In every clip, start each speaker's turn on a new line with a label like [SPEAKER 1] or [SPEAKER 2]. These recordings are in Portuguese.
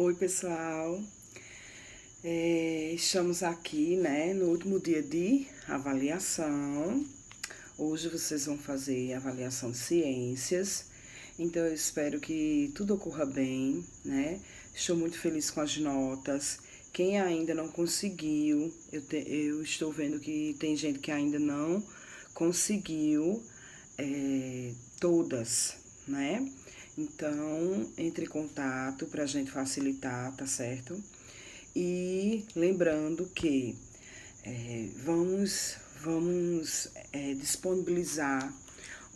[SPEAKER 1] Oi, pessoal. Estamos aqui, né, no último dia de avaliação. Hoje vocês vão fazer avaliação de ciências. Então, eu espero que tudo ocorra bem, né? Estou muito feliz com as notas. Quem ainda não conseguiu, eu estou vendo que tem gente que ainda não conseguiu todas, né? Então, entre em contato para a gente facilitar, tá certo? E lembrando que vamos disponibilizar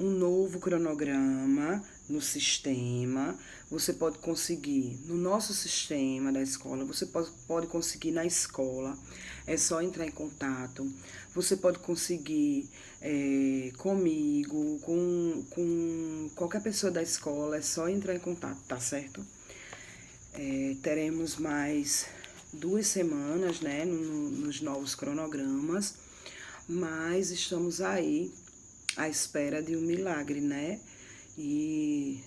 [SPEAKER 1] um novo cronograma no sistema. Você pode conseguir no nosso sistema da escola, você pode conseguir na escola, é só entrar em contato. Você pode conseguir comigo, com qualquer pessoa da escola, é só entrar em contato, tá certo? Teremos mais 2 semanas, né, nos novos cronogramas, mas estamos aí à espera de um milagre, né? E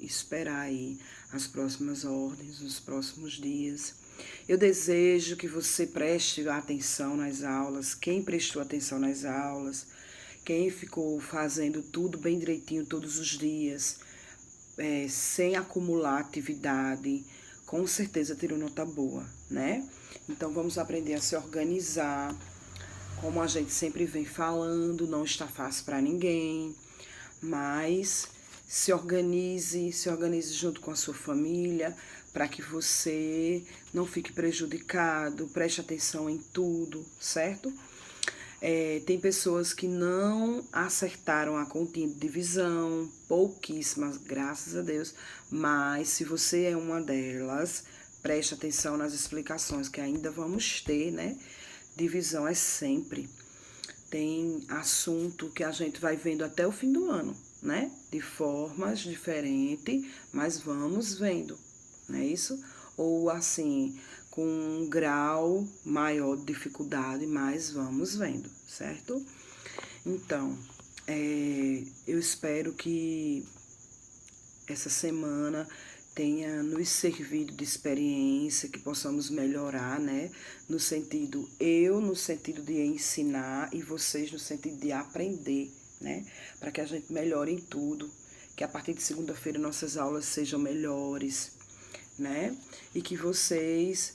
[SPEAKER 1] esperar aí as próximas ordens, os próximos dias. Eu desejo que você preste atenção nas aulas, quem prestou atenção nas aulas, quem ficou fazendo tudo bem direitinho todos os dias, sem acumular atividade, com certeza tirou nota boa, né? Então vamos aprender a se organizar, como a gente sempre vem falando, não está fácil para ninguém, mas se organize junto com a sua família, para que você não fique prejudicado, preste atenção em tudo, certo? Tem pessoas que não acertaram a continha de divisão, pouquíssimas, graças a Deus, mas se você é uma delas, preste atenção nas explicações que ainda vamos ter, né? Divisão é sempre. Tem assunto que a gente vai vendo até o fim do ano, né? De formas diferentes, mas vamos vendo, não é isso? Ou assim, com um grau maior de dificuldade, mas vamos vendo, certo? Então, eu espero que essa semana tenha nos servido de experiência, que possamos melhorar, né? No sentido de ensinar e vocês no sentido de aprender, né? Para que a gente melhore em tudo, que a partir de segunda-feira nossas aulas sejam melhores, né? E que vocês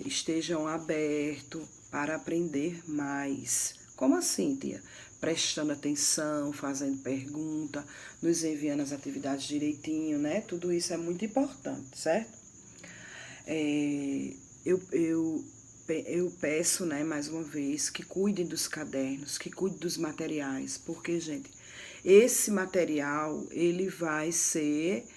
[SPEAKER 1] estejam abertos para aprender mais. Como assim, tia? Prestando atenção, fazendo pergunta, nos enviando as atividades direitinho, né? Tudo isso é muito importante, certo? Eu peço, né, mais uma vez, que cuidem dos cadernos, que cuidem dos materiais, porque, gente, esse material, ele vai ser...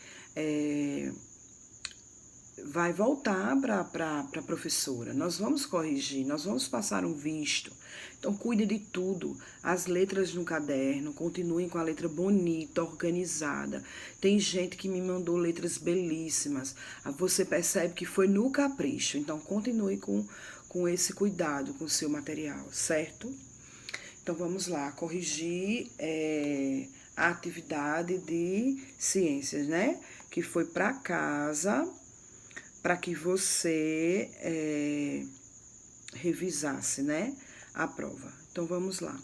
[SPEAKER 1] vai voltar para a professora. Nós vamos corrigir, nós vamos passar um visto. Então, cuide de tudo. As letras no caderno, continuem com a letra bonita, organizada. Tem gente que me mandou letras belíssimas. Você percebe que foi no capricho. Então, continue com esse cuidado com o seu material, certo? Então, vamos lá, corrigir a atividade de ciências, né? Que foi para casa, para que você revisasse, né, a prova. Então, vamos lá.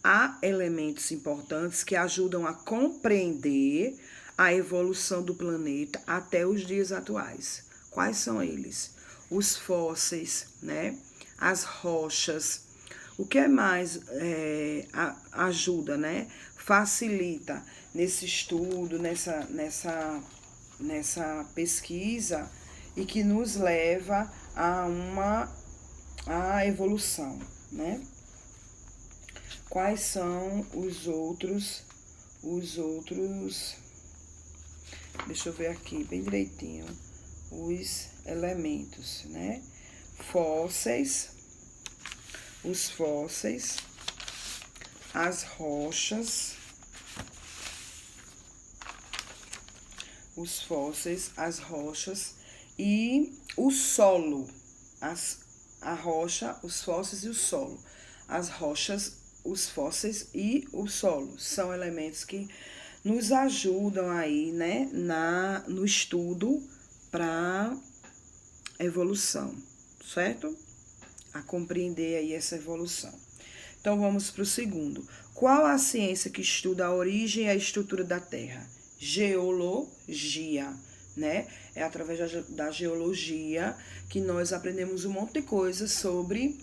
[SPEAKER 1] Há elementos importantes que ajudam a compreender a evolução do planeta até os dias atuais. Quais são eles? Os fósseis, né, as rochas. O que mais ajuda, né, facilita nesse estudo, nessa pesquisa, e que nos leva a evolução, né? Quais são os outros, deixa eu ver aqui bem direitinho, os elementos, né? Os fósseis, as rochas, e o solo, a rocha, os fósseis e o solo. As rochas, os fósseis e o solo são elementos que nos ajudam aí, né, no estudo para evolução, certo? A compreender aí essa evolução. Então, vamos para o segundo. Qual a ciência que estuda a origem e a estrutura da Terra? Geologia, né? É através da geologia que nós aprendemos um monte de coisa sobre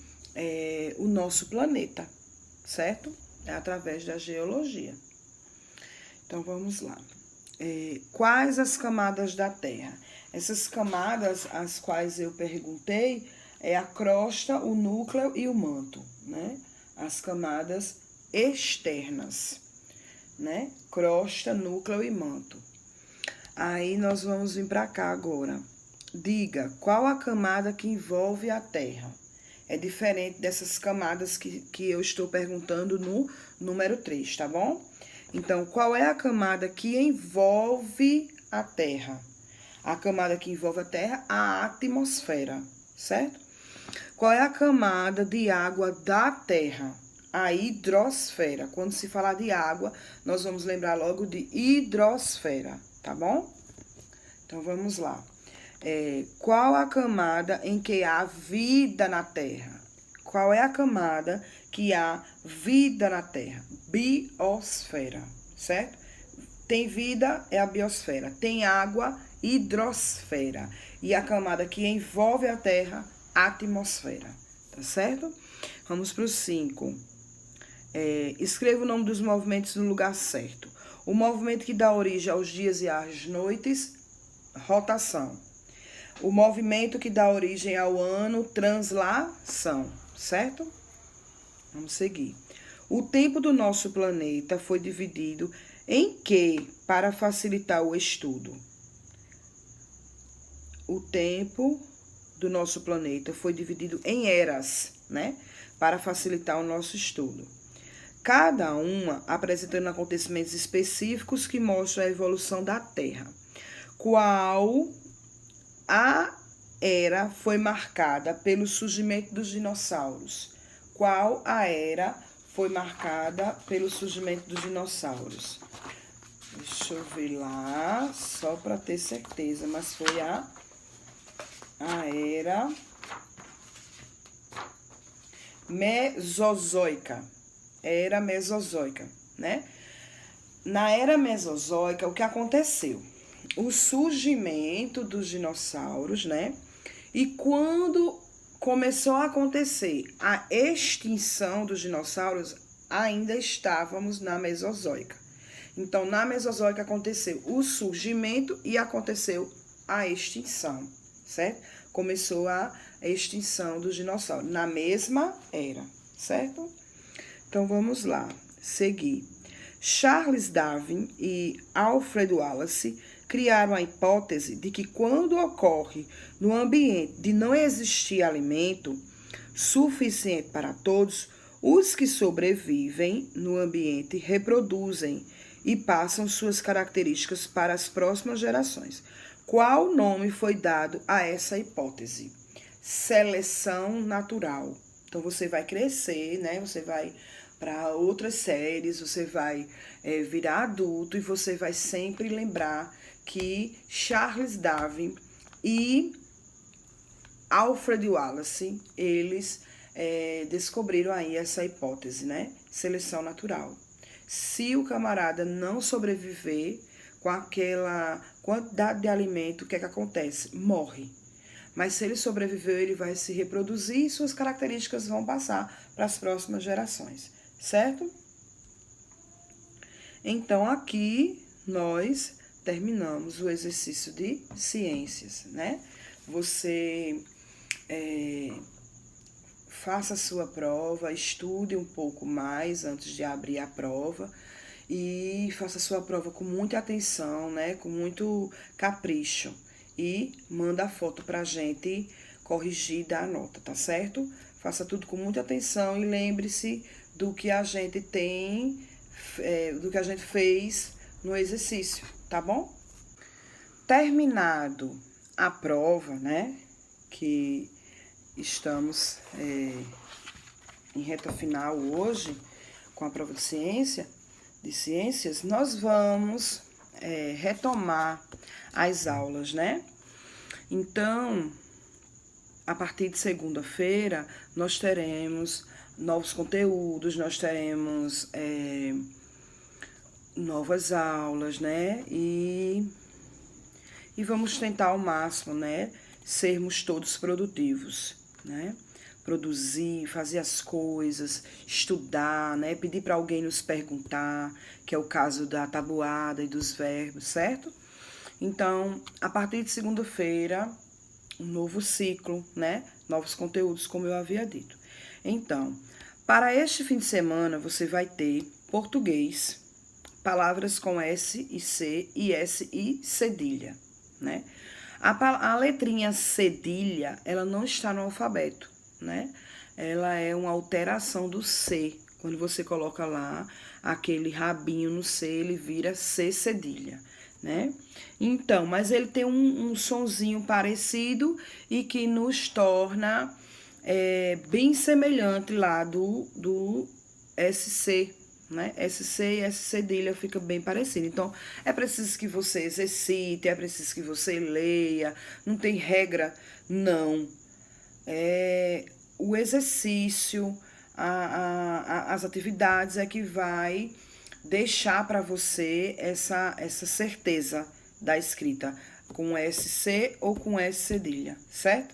[SPEAKER 1] o nosso planeta, certo? É através da geologia. Então, vamos lá. Quais as camadas da Terra? Essas camadas, as quais eu perguntei, é a crosta, o núcleo e o manto, né? As camadas externas, né? Crosta, núcleo e manto. Aí nós vamos vir para cá agora. Diga, qual a camada que envolve a Terra? É diferente dessas camadas que eu estou perguntando no número 3, tá bom? Então, qual é a camada que envolve a Terra? A camada que envolve a Terra, a atmosfera, certo? Qual é a camada de água da Terra? A hidrosfera. Quando se falar de água, nós vamos lembrar logo de hidrosfera, tá bom? Então, vamos lá. Qual a camada em que há vida na Terra? Qual é a camada que há vida na Terra? Biosfera, certo? Tem vida, é a biosfera. Tem água, hidrosfera. E a camada que envolve a Terra, atmosfera, tá certo? Vamos para o 5. Escreva o nome dos movimentos no lugar certo. O movimento que dá origem aos dias e às noites, rotação. O movimento que dá origem ao ano, translação, certo? Vamos seguir. O tempo do nosso planeta foi dividido em que para facilitar o estudo? O tempo do nosso planeta foi dividido em eras, né? Para facilitar o nosso estudo. Cada uma apresentando acontecimentos específicos que mostram a evolução da Terra. Qual a era foi marcada pelo surgimento dos dinossauros? Qual a era foi marcada pelo surgimento dos dinossauros? Deixa eu ver lá, só para ter certeza, mas foi a era mesozoica. Era mesozoica, né? Na era mesozoica, o que aconteceu? O surgimento dos dinossauros, né? E quando começou a acontecer a extinção dos dinossauros, ainda estávamos na Mesozoica. Então, na Mesozoica aconteceu o surgimento e aconteceu a extinção, certo? Começou a extinção dos dinossauros, na mesma era, certo? Então, vamos lá, seguir. Charles Darwin e Alfred Wallace criaram a hipótese de que quando ocorre no ambiente de não existir alimento suficiente para todos, os que sobrevivem no ambiente reproduzem e passam suas características para as próximas gerações. Qual nome foi dado a essa hipótese? Seleção natural. Então, você vai crescer, né? Você vai para outras séries, você vai virar adulto e você vai sempre lembrar que Charles Darwin e Alfred Wallace, eles descobriram aí essa hipótese, né? Seleção natural. Se o camarada não sobreviver com aquela quantidade de alimento, o que é que acontece? Morre. Mas se ele sobreviveu, ele vai se reproduzir e suas características vão passar para as próximas gerações, certo? Então, aqui nós terminamos o exercício de ciências, né? Você faça a sua prova, estude um pouco mais antes de abrir a prova e faça a sua prova com muita atenção, né? Com muito capricho e manda a foto pra gente corrigir e dar a nota, tá certo? Faça tudo com muita atenção e lembre-se do que a gente tem, do que a gente fez no exercício, tá bom? Terminado a prova, né? Que estamos em reta final hoje com a prova de ciências, nós vamos retomar as aulas, né? Então, a partir de segunda-feira, nós teremos novos conteúdos, nós teremos novas aulas, né? E vamos tentar ao máximo, né? Sermos todos produtivos, né? Produzir, fazer as coisas, estudar, né? Pedir para alguém nos perguntar, que é o caso da tabuada e dos verbos, certo? Então, a partir de segunda-feira, um novo ciclo, né? Novos conteúdos, como eu havia dito. Então, para este fim de semana, você vai ter português, palavras com S e C e S e cedilha, né? A letrinha cedilha, ela não está no alfabeto, né? Ela é uma alteração do C. Quando você coloca lá aquele rabinho no C, ele vira C cedilha, né? Então, mas ele tem um sonzinho parecido e que nos torna bem semelhante lá do SC, né? SC e S cedilha fica bem parecido. Então, é preciso que você exercite, é preciso que você leia, não tem regra, não. O exercício, as atividades é que vai deixar para você essa certeza da escrita com SC ou com S cedilha, certo?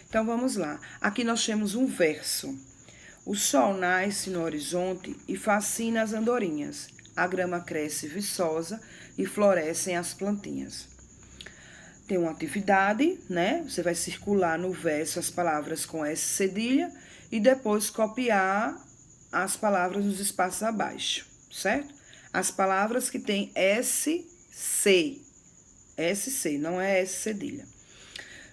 [SPEAKER 1] Então, vamos lá. Aqui nós temos um verso. O sol nasce no horizonte e fascina as andorinhas. A grama cresce viçosa e florescem as plantinhas. Tem uma atividade, né? Você vai circular no verso as palavras com S cedilha e depois copiar as palavras nos espaços abaixo, certo? As palavras que tem SC, não é S cedilha.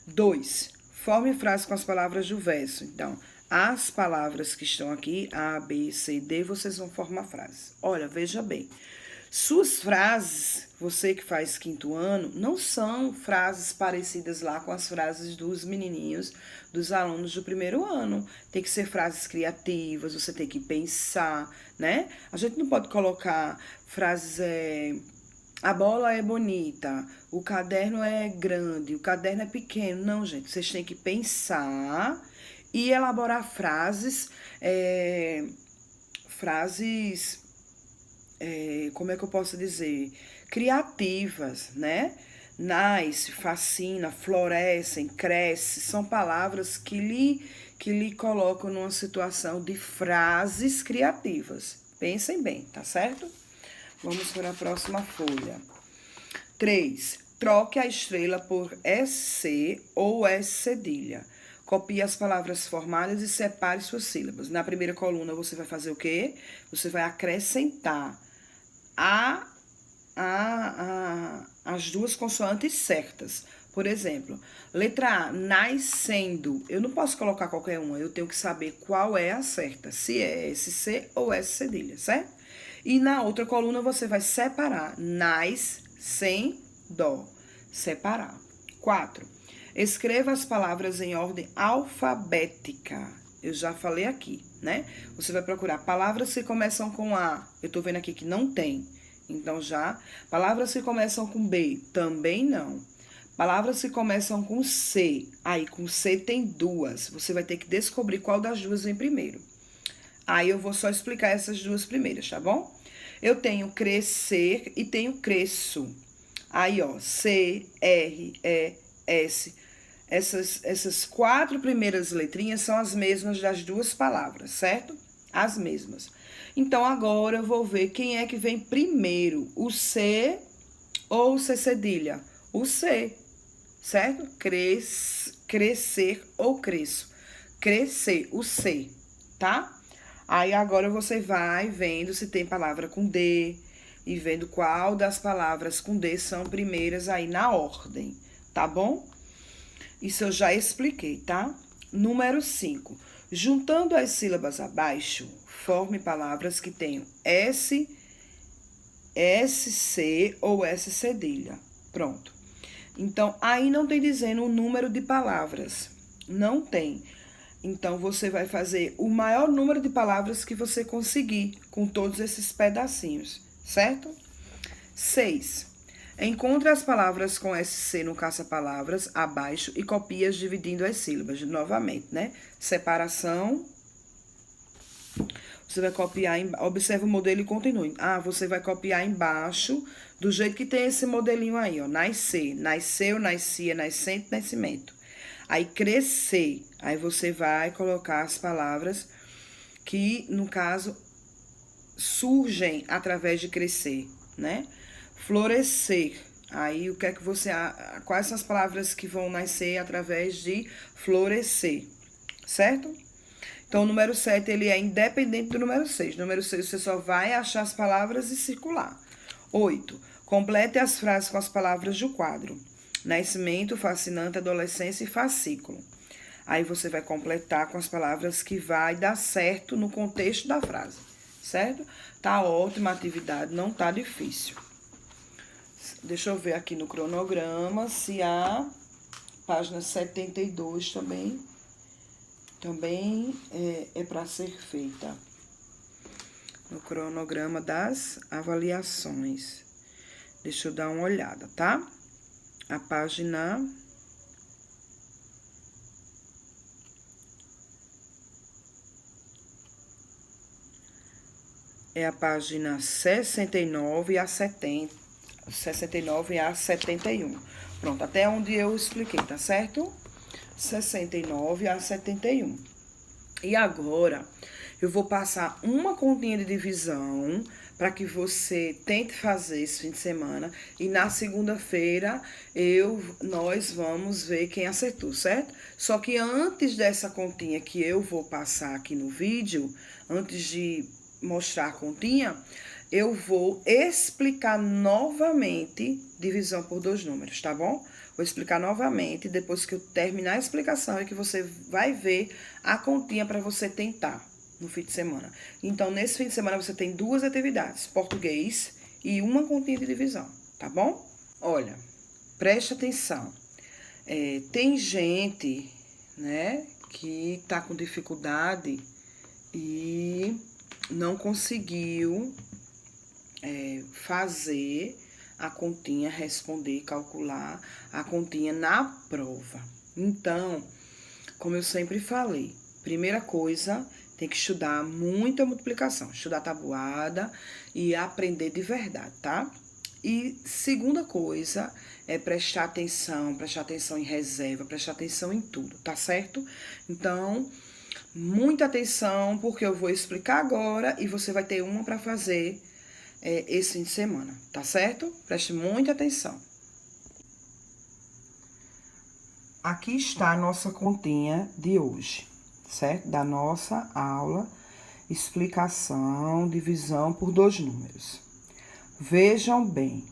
[SPEAKER 1] 2. Forme frase com as palavras do verso. Então, as palavras que estão aqui, A, B, C, D, vocês vão formar frases. Olha, veja bem. Suas frases, você que faz quinto ano, não são frases parecidas lá com as frases dos menininhos, dos alunos do primeiro ano. Tem que ser frases criativas, você tem que pensar, né? A gente não pode colocar frases... A bola é bonita, o caderno é grande, o caderno é pequeno. Não, gente, vocês têm que pensar e elaborar frases, como é que eu posso dizer? Criativas, né? Nasce, fascina, florescem, cresce, são palavras que lhe colocam numa situação de frases criativas. Pensem bem, tá certo? Vamos para a próxima folha. 3. Troque a estrela por SC ou S cedilha. Copie as palavras formadas e separe suas sílabas. Na primeira coluna, você vai fazer o quê? Você vai acrescentar as duas consoantes certas. Por exemplo, letra A, nascendo. Eu não posso colocar qualquer uma, eu tenho que saber qual é a certa, se é SC ou S cedilha, certo? E na outra coluna você vai separar, sem dó, separar. 4. Escreva as palavras em ordem alfabética. Eu já falei aqui, né? Você vai procurar palavras que começam com A. Eu tô vendo aqui que não tem. Então, já. Palavras que começam com B. Também não. Palavras que começam com C. Aí, com C tem duas. Você vai ter que descobrir qual das duas vem primeiro. Aí, eu vou só explicar essas duas primeiras, tá bom? Eu tenho crescer e tenho cresço. Aí, ó, C, R, E, S. Essas 4 primeiras letrinhas são as mesmas das duas palavras, certo? As mesmas. Então, agora eu vou ver quem é que vem primeiro, o C ou o C cedilha? O C, certo? Crescer ou cresço. Crescer, o C, tá? Aí, agora você vai vendo se tem palavra com D e vendo qual das palavras com D são primeiras aí na ordem, tá bom? Isso eu já expliquei, tá? Número 5. Juntando as sílabas abaixo, forme palavras que tenham S, SC ou S cedilha. Pronto. Então, aí não tem dizendo o número de palavras. Não tem. Então, você vai fazer o maior número de palavras que você conseguir com todos esses pedacinhos, certo? 6. Encontre as palavras com SC no caça-palavras abaixo e copie-as dividindo as sílabas. Novamente, né? Separação. Você vai copiar, observa o modelo e continue. Você vai copiar embaixo, do jeito que tem esse modelinho aí, ó. Nascer, nasceu, nascia, nascente, nascimento. Aí, crescer. Aí, você vai colocar as palavras que, no caso, surgem através de crescer, né? Florescer. Aí, o que é que você... Quais são as palavras que vão nascer através de florescer, certo? Então, o número 7, ele é independente do número 6. No número 6, você só vai achar as palavras e circular. 8. Complete as frases com as palavras do quadro. Nascimento, fascinante, adolescência e fascículo. Aí, você vai completar com as palavras que vai dar certo no contexto da frase, certo? Tá ótima a atividade, não tá difícil. Deixa eu ver aqui no cronograma se a página 72 também é para ser feita no cronograma das avaliações. Deixa eu dar uma olhada, tá? A página... É a página 69 e a 70. 69 e a 71. Pronto, até onde eu expliquei, tá certo? 69 a 71. E agora, eu vou passar uma continha de divisão para que você tente fazer esse fim de semana. E na segunda-feira, nós vamos ver quem acertou, certo? Só que antes dessa continha que eu vou passar aqui no vídeo, antes de mostrar a continha, eu vou explicar novamente divisão por 2 números, tá bom? Vou explicar novamente, depois que eu terminar a explicação, é que você vai ver a continha para você tentar no fim de semana. Então, nesse fim de semana, você tem 2 atividades, português e uma continha de divisão, tá bom? Olha, preste atenção. Tem gente, né, que tá com dificuldade e não conseguiu fazer a continha, responder, calcular a continha na prova. Então, como eu sempre falei, primeira coisa, tem que estudar muita multiplicação, estudar tabuada e aprender de verdade, tá? E segunda coisa é prestar atenção em reserva, prestar atenção em tudo, tá certo? Então, muita atenção, porque eu vou explicar agora e você vai ter uma para fazer esse fim de semana, tá certo? Preste muita atenção. Aqui está a nossa continha de hoje, certo? Da nossa aula, explicação, divisão por 2 números. Vejam bem,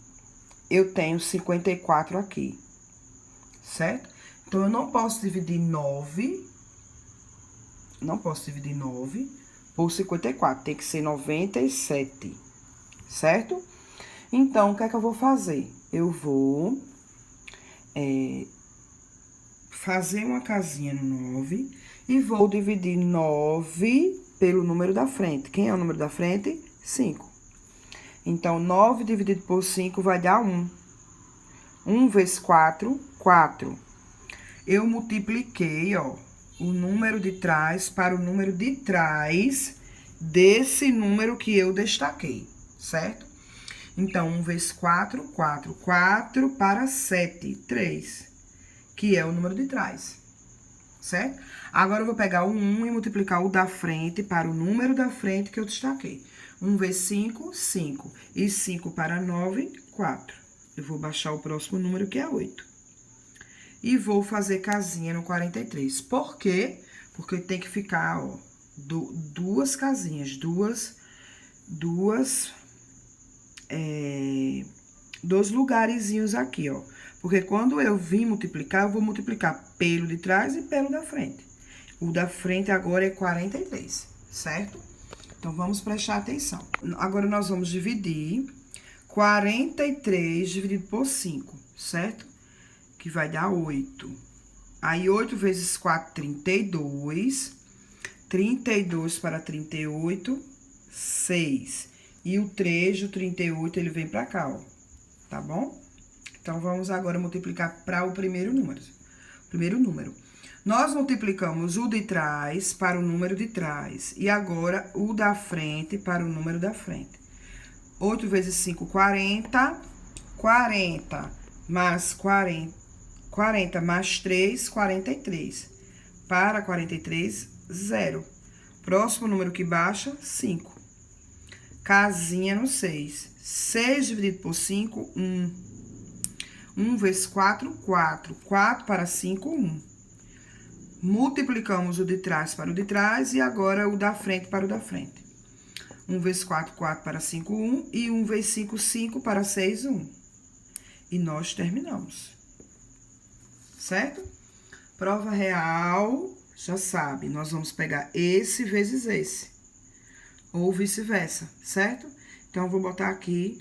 [SPEAKER 1] eu tenho 54 aqui, certo? Então, eu não posso dividir 9 por 54, tem que ser 97. Certo? Então, o que é que eu vou fazer? Eu vou fazer uma casinha no 9 e vou dividir 9 pelo número da frente. Quem é o número da frente? 5. Então, 9 dividido por 5 vai dar 1. 1 vezes 4, 4. Eu multipliquei, ó, o número de trás para o número de trás desse número que eu destaquei. Certo? Então, 1 vezes 4, 4. 4 para 7, 3. Que é o número de trás. Certo? Agora, eu vou pegar o 1 e multiplicar o da frente para o número da frente que eu destaquei. 1 vezes 5, 5. E 5 para 9, 4. Eu vou baixar o próximo número, que é 8. E vou fazer casinha no 43. Por quê? Porque tem que ficar, ó, 2 casinhas, dois lugarzinhos aqui, ó. Porque quando eu vim multiplicar, eu vou multiplicar pelo de trás e pelo da frente. O da frente agora é 43, certo? Então, vamos prestar atenção. Agora, nós vamos dividir 43 dividido por 5, certo? Que vai dar 8. Aí, 8 vezes 4, 32. 32 para 38, 6. E o 3 do 38, ele vem pra cá, ó. Tá bom? Então, vamos agora multiplicar para o primeiro número. Nós multiplicamos o de trás para o número de trás. E agora, o da frente para o número da frente. 8 vezes 5, 40. 40 mais 40. 40 mais 3, 43. Para 43, 0. Próximo número que baixa, 5. Casinha no 6. 6 dividido por 5, 1. 1 vezes 4, 4. 4 para 5, 1. Multiplicamos o de trás para o de trás e agora o da frente para o da frente. 1 vezes 4, 4 para 5, 1. E 1 vezes 5, 5 para 6, 1. E nós terminamos. Certo? Prova real, já sabe, nós vamos pegar esse vezes esse. Ou vice-versa, certo? Então, eu vou botar aqui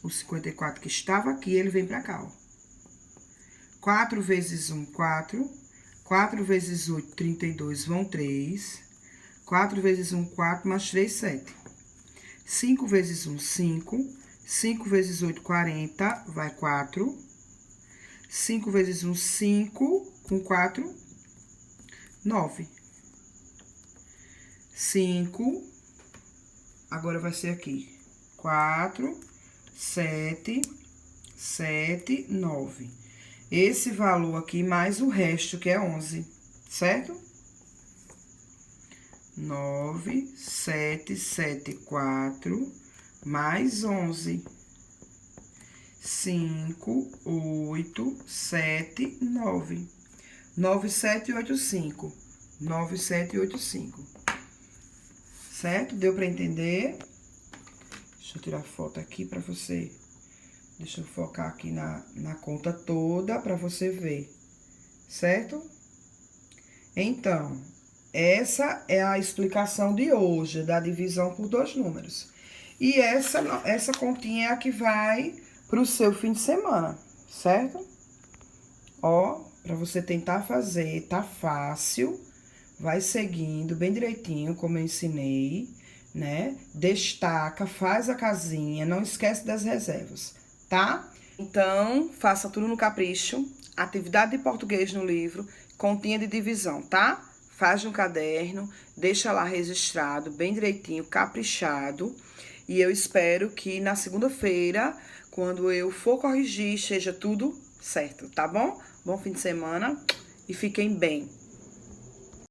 [SPEAKER 1] o 54 que estava aqui, ele vem pra cá, ó. 4 vezes 1, 4. 4 vezes 8, 32, vão 3. 4 vezes 1, 4, mais 3, 7. 5 vezes 1, 5. 5 vezes 8, 40, vai 4. 5 vezes 1, 5, com 4, 9. 5, agora vai ser aqui, 4, 7, 7, 9. Esse valor aqui mais o resto, que é 11, certo? 9, 7, 7, 4, mais 11. 5, 8, 7, 9. 9, 7, 8, 5. 9, 7, 8, 5. Certo? Deu pra entender? Deixa eu tirar foto aqui pra você. Deixa eu focar aqui na conta toda pra você ver. Certo? Então, essa é a explicação de hoje, da divisão por dois números. E essa continha é a que vai pro seu fim de semana, certo? Ó, pra você tentar fazer, tá fácil. Vai seguindo bem direitinho, como eu ensinei, né? Destaca, faz a casinha, não esquece das reservas, tá? Então, faça tudo no capricho. Atividade de português no livro, continha de divisão, tá? Faz no caderno, deixa lá registrado, bem direitinho, caprichado. E eu espero que na segunda-feira, quando eu for corrigir, esteja tudo certo, tá bom? Bom fim de semana e fiquem bem.